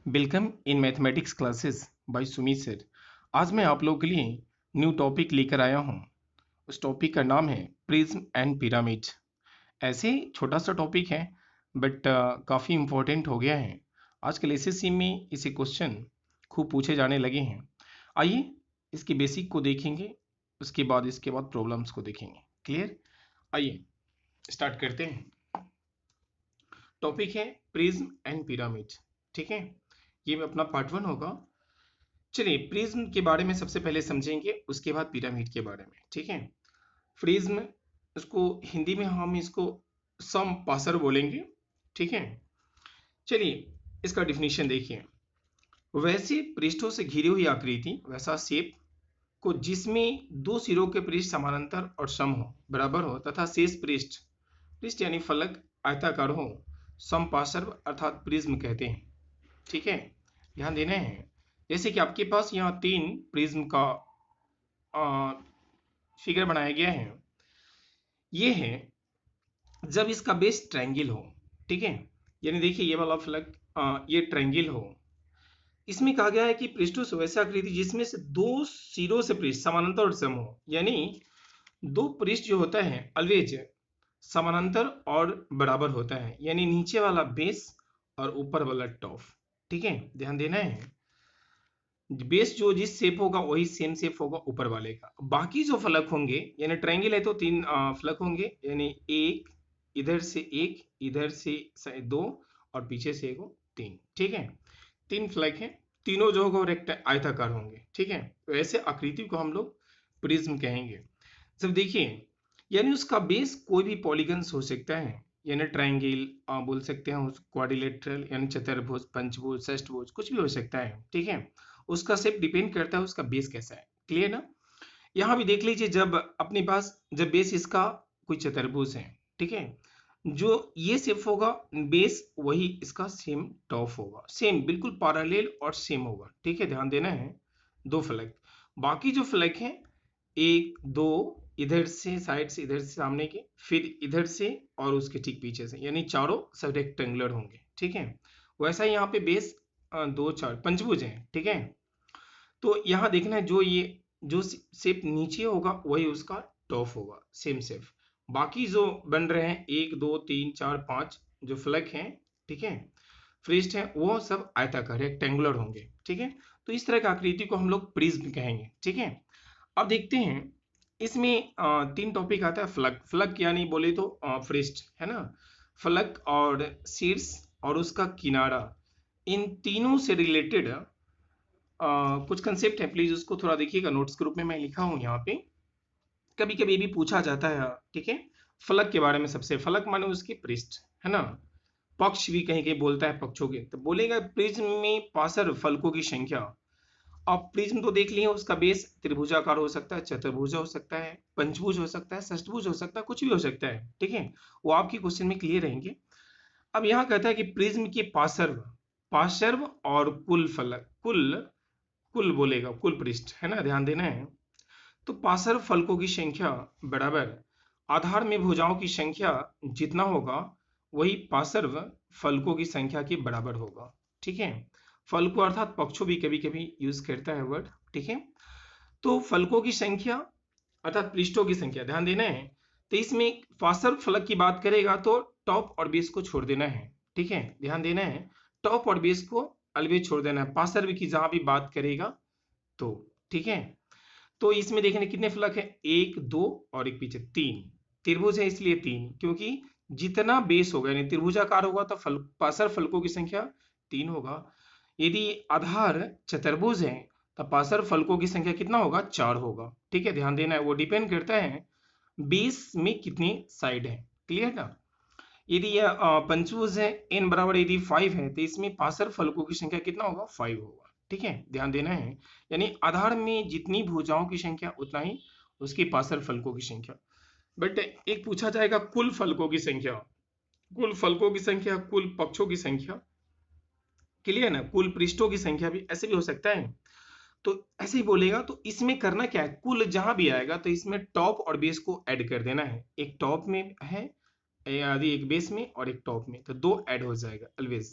Welcome in mathematics classes bye Sumit sir. आज मैं आप लोगों के लिए न्यू टॉपिक लेकर आया हूँ। उस टॉपिक का नाम है प्रिज्म एंड पिरामिड। ऐसे छोटा सा टॉपिक है बट काफ़ी इम्पोर्टेंट हो गया है। आजकल एसएससी में इसे क्वेश्चन खूब पूछे जाने लगे हैं। आइए इसके बेसिक को देखेंगे, उसके बाद इसके बाद प्रॉब्लम्स को देखेंगे। क्लियर? आइए स्टार्ट करते हैं। टॉपिक है प्रिज्म एंड पिरामिड। ठीक है, ये अपना पार्ट 1 होगा। चलिए प्रिज्म के बारे में सबसे पहले समझेंगे, उसके बाद पिरामिड के बारे में। ठीक है, प्रिज्म इसको हिंदी में हम इसको सम पासर बोलेंगे। ठीक है, चलिए इसका डिफिनीशन देखिए। वैसे पृष्ठों से घिरी हुई आकृति, वैसा शेप को जिसमें दो सिरों के पृष्ठ समानांतर और सम हो, बराबर हो, तथा शेष पृष्ठ पृष्ठ यानी फलक आयताकार हो, समपार्श्व अर्थात प्रिज्म कहते हैं। ठीक है, ध्यान देना है। जैसे कि आपके पास यहाँ 3 प्रिज्म का फिगर बनाया गया है। ये है जब इसका बेस ट्रायंगल हो। ठीक है, यानी देखिए ये वाला फलक ये ट्रायंगल हो। इसमें कहा गया है कि पृष्ठों से वैसी आकृति जिसमें से दो सिरों से पृष्ठ समानांतर और सम हो, यानी दो पृष्ठ जो होता है ऑलवेज समानांतर और बराबर होता है, यानी नीचे वाला बेस और ऊपर वाला टॉप। ठीक है, ध्यान देना है। बेस जो जिस शेप होगा वही सेम शेप होगा ऊपर वाले का। बाकी जो फलक होंगे, यानी ट्रायंगल है तो 3 फलक होंगे, यानी एक इधर से, एक इधर से 2 और पीछे से एक 3। ठीक है, 3 फलक हैं, तीनों जो होगा रेक्ट आयताकार होंगे। ठीक है, तो ऐसे आकृति को हम लोग प्रिज्म कहेंगे। जब देखिए, यानी उसका बेस कोई भी पॉलीगन्स हो सकता है, यानी ट्रायंगल बोल सकते हैं, क्वाड्रिलेटरल यानी चतुर्भुज, पंचभुज, षष्ठभुज, कुछ भी हो सकता है। ठीक है, उसका शेप डिपेंड करता है उसका बेस कैसा है। क्लियर ना? यहाँ भी देख लीजिए, जब अपने पास जब बेस इसका कोई चतुर्भुज है, ठीक है, जो ये शेप होगा बेस वही इसका सेम टॉप होगा, सेम बिल्कुल पैरेलल और सेम होगा। ठीक है, ध्यान देना है। दो फलक, बाकी जो फलक हैं 1 2 इधर से साइड से, इधर से सामने के, फिर इधर से और उसके ठीक पीछे से, यानी चारों सब रेक्टेंगुलर होंगे। ठीक है, वैसा यहाँ पे बेस 2 4 पंचभुज है। ठीक है, तो यहाँ देखना है जो शेप नीचे होगा वही उसका टॉप होगा, सेम शेप। बाकी जो बन रहे हैं 1 2 3 4 5 जो फलक हैं, ठीक है, पृष्ठ हैं, वो सब आयताकार रेक्टेंगुलर होंगे। ठीक है, तो इस तरह की आकृति को हम लोग प्रिज्म कहेंगे। ठीक है, अब देखते हैं इसमें 3 टॉपिक आता है। फलक, फलक यानी बोले तो पृष्ठ है ना, फलक और शीर्ष और उसका किनारा, इन तीनों से रिलेटेड कुछ कंसेप्ट है। प्लीज उसको थोड़ा देखिएगा, नोट्स के रूप में मैं लिखा हूं यहाँ पे। कभी कभी भी पूछा जाता है। ठीक है, फलक के बारे में सबसे, फलक माने उसके पृष्ठ है ना, पक्ष भी कहीं कहीं बोलता है पक्षों के, तो बोलेगा प्रिज्म में पार्श्व फलकों की संख्या। अब प्रिज्म तो देख लिए, उसका बेस त्रिभुजाकार हो सकता है, चतुर्भुज हो सकता है, पंचभुज हो सकता है, षष्ठभुज हो सकता है, कुछ भी हो सकता है। ठीक है, वो आपके क्वेश्चन में क्लियर रहेंगे। अब यहाँ कहता है कि प्रिज्म के पार्श्व, पार्श्व और कुल फलक, कुल कुल बोलेगा, कुल पृष्ठ है ना, ध्यान देना है। तो पार्श्व फलकों की संख्या बराबर आधार में भुजाओं की संख्या जितना होगा वही पार्श्व फलकों की संख्या के बराबर होगा। ठीक है, फलकों अर्थात पक्षों भी कभी कभी यूज करता है वर्ड। ठीक है, तो फलकों की संख्या अर्थात पृष्ठों की संख्या, ध्यान देना है। तो इसमें पार्श्व फलक की बात करेगा तो टॉप और बेस को छोड़ देना है। ठीक है, ध्यान देना है, टॉप और बेस को अलविदा छोड़ देना है पार्श्व की जहां भी बात करेगा तो। ठीक है, तो इसमें देखने कितने फलक है, 1 2 और एक पीछे 3। त्रिभुज है इसलिए 3, क्योंकि जितना बेस होगा यानी त्रिभुजाकार होगा तो पार्श्व फलकों की संख्या 3 होगा। यदि आधार चतुर्भुज है तो पार्श्व फलकों की संख्या कितना होगा, 4 होगा। ठीक है, ध्यान देना है, वो डिपेंड करता है बेस में कितनी साइड है। क्लियर ना? यदि यह पंचभुज है, n बराबर यदि 5 है तो इसमें पार्श्व फलकों की संख्या कितना होगा, 5 होगा। ठीक है, ध्यान देना है, यानी आधार में जितनी भुजाओं की संख्या उतना ही उसके पार्श्व फलकों की संख्या। बट एक पूछा जाएगा कुल फलकों की संख्या, कुल फलकों की संख्या, कुल पक्षों की संख्या, क्लियर ना, कुल पृष्ठों की संख्या भी ऐसे भी हो सकता है। तो ऐसे ही बोलेगा, तो इसमें करना क्या है, कुल जहां भी आएगा तो इसमें टॉप और बेस को ऐड कर देना है। एक टॉप में है, यदि एक बेस में और एक टॉप में, तो 2 ऐड हो जाएगा ऑलवेज।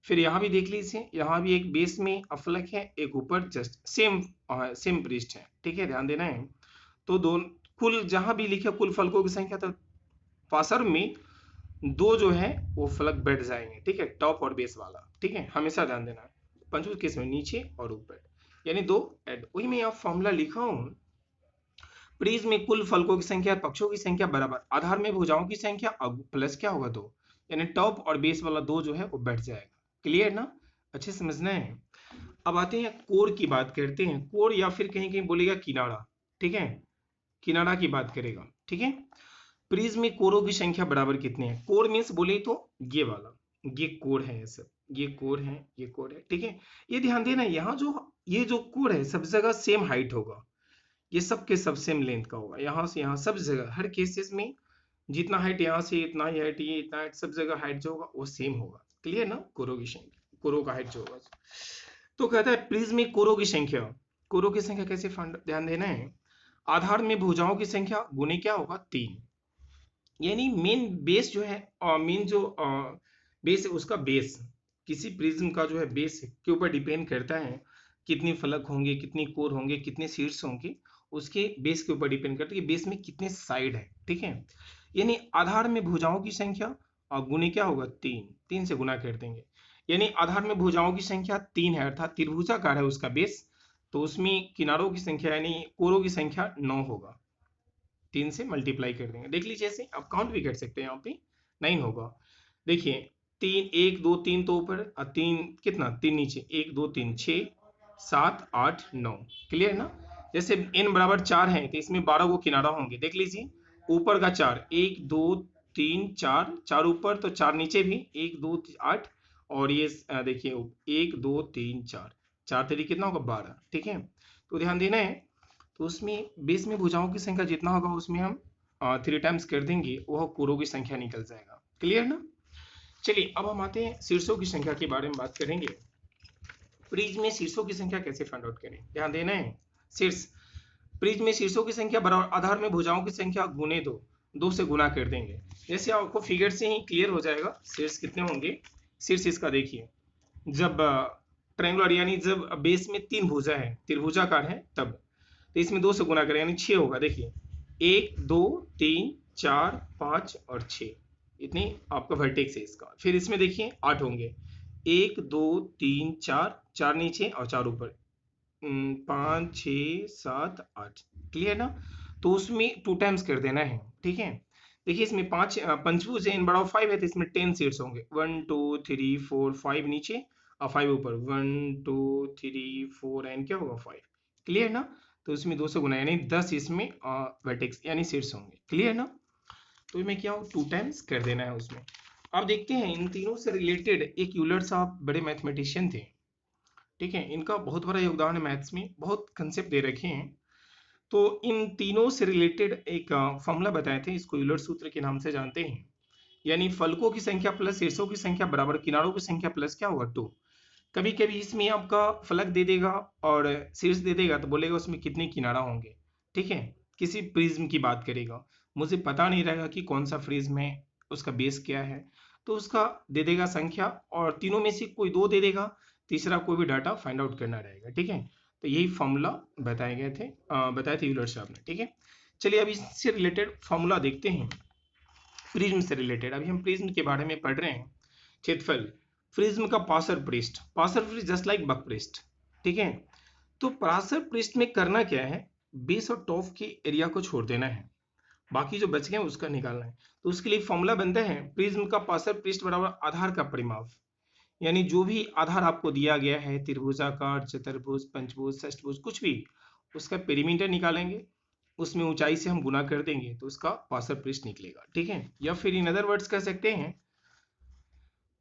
फिर यहाँ भी देख लीजिए, यहाँ भी एक बेस में फलक है, एक ऊपर जस्ट सेम पृष्ठ है, ठीक है, ध्यान देना है। तो दोनों कुल जहां भी लिखे कुल फलकों की संख्या, तो पार्श्व में दो जो है वो फलक बैठ जाएंगे, ठीक है, टॉप और बेस वाला, ठीक है, हमेशा ध्यान देना है। पंचभुज केस में नीचे और ऊपर, यानी दो ऐड। वही मैं यहाँ फॉर्मूला लिखा हूँ, प्रिज्म में कुल फलकों की संख्या पक्षों की संख्या बराबर आधार में भुजाओं की संख्या प्लस क्या होगा, दो, यानी टॉप और बेस वाला दो जो है वो बैठ जाएगा। क्लियर ना, अच्छे समझना है। अब आते हैं कोर की बात करते हैं, कोर या फिर कहीं कहीं बोलेगा किनारा, ठीक है, किनारा की बात करेगा, ठीक है। प्रिज्म में कोरों की संख्या बराबर कितने हैं, कोर मीन्स बोले तो ये वाला, ये कोर है, सब ये कोर है, ये कोर है, ठीक है। ये ध्यान देना, यहाँ जो ये जो कोर है सब जगह सेम हाइट होगा, ये सब के सब सेम लेंथ का होगा, यहाँ से यहाँ सब जगह हर केसेस में जितना हाइट यहाँ से इतना ही हाइट, ये इतना हाइट, सब जगह हाइट जो होगा वो सेम होगा। क्लियर ना, कोरों की संख्या, कोरों का हाइट जो होगा। तो कहता है प्रिज्म में कोरों की संख्या, कोरों की संख्या कैसे ध्यान देना है, आधार में भुजाओं की संख्या गुने क्या होगा, 3, यानी मेन बेस जो है, मेन जो बेस है उसका बेस, किसी प्रिज्म का जो है बेस के ऊपर डिपेंड करता है, कितने फलक होंगे, कितनी कोर होंगे, कितने शीर्ष होंगे, उसके बेस के ऊपर डिपेंड करता है कि बेस में कितने साइड है, ठीक है। यानी आधार में भुजाओं की संख्या और गुने क्या होगा, 3, 3 से गुना कर देंगे, यानी आधार में भुजाओं की संख्या 3 है, अर्थात त्रिभुजाकार है उसका बेस, तो उसमें किनारों की संख्या यानी कोरों की संख्या 9 होगा, 3 से मल्टीप्लाई कर देंगे। देख लीजिए ऐसे आप काउंट भी कर सकते हैं, यहाँ पे 9 होगा। देखिए 3 1 2 3 तो ऊपर और 3 कितना, 3 नीचे, 1 2 3 6 7 8 9। क्लियर ना, जैसे n बराबर 4 है तो इसमें 12 को किनारा होंगे, देख लीजिए ऊपर का 4, 1 2 3 4, 4 ऊपर तो 4 नीचे भी, 1 2 8, और ये देखिए 1 2 3 4, 4 तरीके कितना होगा, 12, ठीक है। तो ध्यान देना है, तो उसमें बेस में भुजाओं की संख्या जितना होगा उसमें हम 3 टाइम्स कर देंगे, वह कोरों की संख्या निकल जाएगा। क्लियर ना, चलिए अब हम आते हैं शीर्षों की संख्या के बारे में बात करेंगे। प्रिज्म में शीर्षों की संख्या कैसे फाइंड आउट करें, ध्यान देना है। शीर्ष, प्रिज्म में शीर्षों की संख्या बराबर आधार में भुजाओं की संख्या गुने 2, 2 से गुना कर देंगे, जैसे आपको फिगर से ही क्लियर हो जाएगा शीर्ष कितने होंगे। शीर्ष इसका देखिए, जब ट्रायंगुलर यानी जब बेस में 3 भुजा है, त्रिभुजाकार है, तब तो इसमें 2 से गुना करें यानी 6 होगा। देखिए 1 2 3 4 5 और 6, इतनी आपका वर्टेक्स है इसका। फिर इसमें देखिए 8 होंगे, 1 2 3 4, 4 नीचे और 4 ऊपर, 5 6 7 8। क्लियर ना, तो उसमें 2 टाइम्स कर देना है, ठीक है। देखिए इसमें 5 पंचभुज है, इन बड़ा 5 है तो इसमें 10 सीट्स होंगे, 1 2 3 4 5 नीचे और 5 ऊपर, 1 2 3 4 एंड क्या होगा 5। क्लियर ना, तो इसमें 2 से गुना यानी 10 इसमें वर्टेक्स यानी सीट्स होंगे। क्लियर ना, तो मैं क्या 2 टाइम्स कर देना है उसमें। अब देखते हैं इन तीनों से रिलेटेड एक यूलर साहब बड़े मैथमेटिशियन थे, ठीक है, इनका बहुत बड़ा योगदान है मैथ्स में, बहुत कंसेप्ट दे रखे हैं। तो इन तीनों से रिलेटेड एक फॉर्मूला बताए थे, इसको यूलर सूत्र के नाम से जानते हैं, यानी फलकों की संख्या प्लस शीर्षों की संख्या बराबर किनारों की संख्या प्लस क्या होगा 2। कभी कभी इसमें आपका फलक दे देगा और शीर्ष दे देगा तो बोलेगा उसमें कितने किनारा होंगे, ठीक है, किसी प्रिज्म की बात करेगा, मुझे पता नहीं रहेगा कि कौन सा प्रिज्म है, उसका बेस क्या है, तो उसका दे देगा संख्या और तीनों में से कोई 2 दे देगा, तीसरा कोई भी डाटा फाइंड आउट करना रहेगा, ठीक है। तो यही फॉर्मूला बताए गए थे, बताए थे यूलर साहब ने, ठीक है। चलिए अब इससे रिलेटेड फॉर्मूला देखते हैं, प्रिज्म से रिलेटेड। अभी हम प्रिज्म के बारे में पढ़ रहे हैं। क्षेत्रफल, प्रिज्म का पार्श्व पृष्ठ जस्ट लाइक बक पृष्ठ, ठीक है। तो पार्श्व पृष्ठ में करना क्या है, बेस और टॉप के एरिया को छोड़ देना है, बाकी जो बच गए उसका निकालना है। तो उसके लिए फॉर्मूला बनता है प्रिज्म का पार्श्व पृष्ठ बराबर आधार का परिमाप, यानी जो भी आधार आपको दिया गया है, त्रिभुजाकार, चतुर्भुज, पंचभुज, षष्ठभुज, कुछ भी, उसका पेरीमीटर निकालेंगे, उसमें ऊंचाई से हम गुना कर देंगे तो उसका पार्श्व पृष्ठ निकलेगा, ठीक है। या फिर इन अदर वर्ड्स कह सकते हैं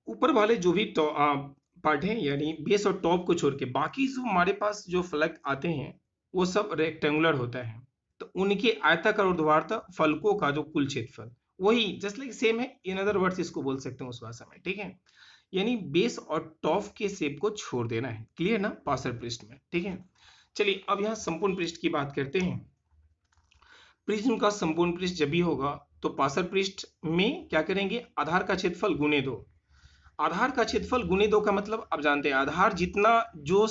ऊपर वाले जो भी पार्ट है यानी बेस और टॉप को छोड़ के बाकी जो हमारे पास जो फलक आते हैं वो सब रेक्टेंगुलर होता है, तो उनके आयताकार और ऊर्ध्वाधर फलकों का जो कुल क्षेत्रफल वही जस्ट लाइक सेम है, इन अदर वर्ड्स इसको बोल सकते हैं उस भाषा में, ठीक है। यानी बेस और टॉप के शेप को छोड़ देना है, क्लियर ना, पार्श्व पृष्ठ में, ठीक है। चलिए अब यहाँ संपूर्ण पृष्ठ की बात करते हैं। प्रिज्म का संपूर्ण पृष्ठ जब भी होगा तो पार्श्व पृष्ठ में क्या करेंगे, आधार का क्षेत्रफल गुने 2, आधार का क्षेत्रफल गुने 2 का मतलब आप जानते हैं आधार जितना जो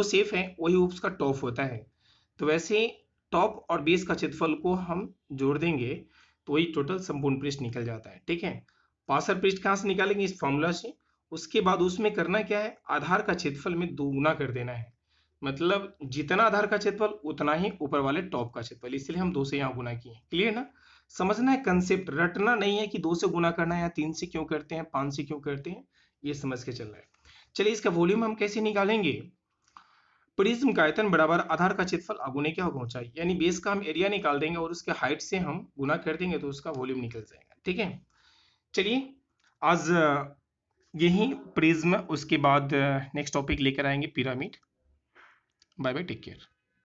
शेप है वही उसका टॉप होता है। तो वैसे टॉप और बेस का क्षेत्रफल को हम जोड़ देंगे तो वही टोटल संपूर्ण पृष्ठ निकल जाता है। ठीक है, पार्श्व पृष्ठ कहाँ से निकालेंगे? इस फॉर्मूला से। उसके बाद उसमें करना क्या है, आधार का क्षेत्रफल में 2 गुना कर देना है। मतलब जितना आधार का क्षेत्रफल उतना ही ऊपर वाले टॉप का क्षेत्रफल, इसलिए हम 2 से यहाँ गुना किए। क्लियर ना? समझना है कंसेप्ट, रटना नहीं है कि 2 से गुना करना है या 3 से क्यों करते हैं, 5 से क्यों करते हैं, ये समझ के चलना है। चलिए इसका वॉल्यूम हम कैसे निकालेंगे? प्रिज्म का आयतन बराबर आधार का क्षेत्रफल अगुने क्या होगा? ऊंचाई। यानी बेस का हम एरिया निकाल देंगे और उसके हाइट से हम गुना कर देंगे तो उसका वॉल्यूम निकल जाएगा। ठीक है, चलिए आज यही प्रिज्म, उसके बाद नेक्स्ट टॉपिक लेकर आएंगे pyramid. Bye bye, take care.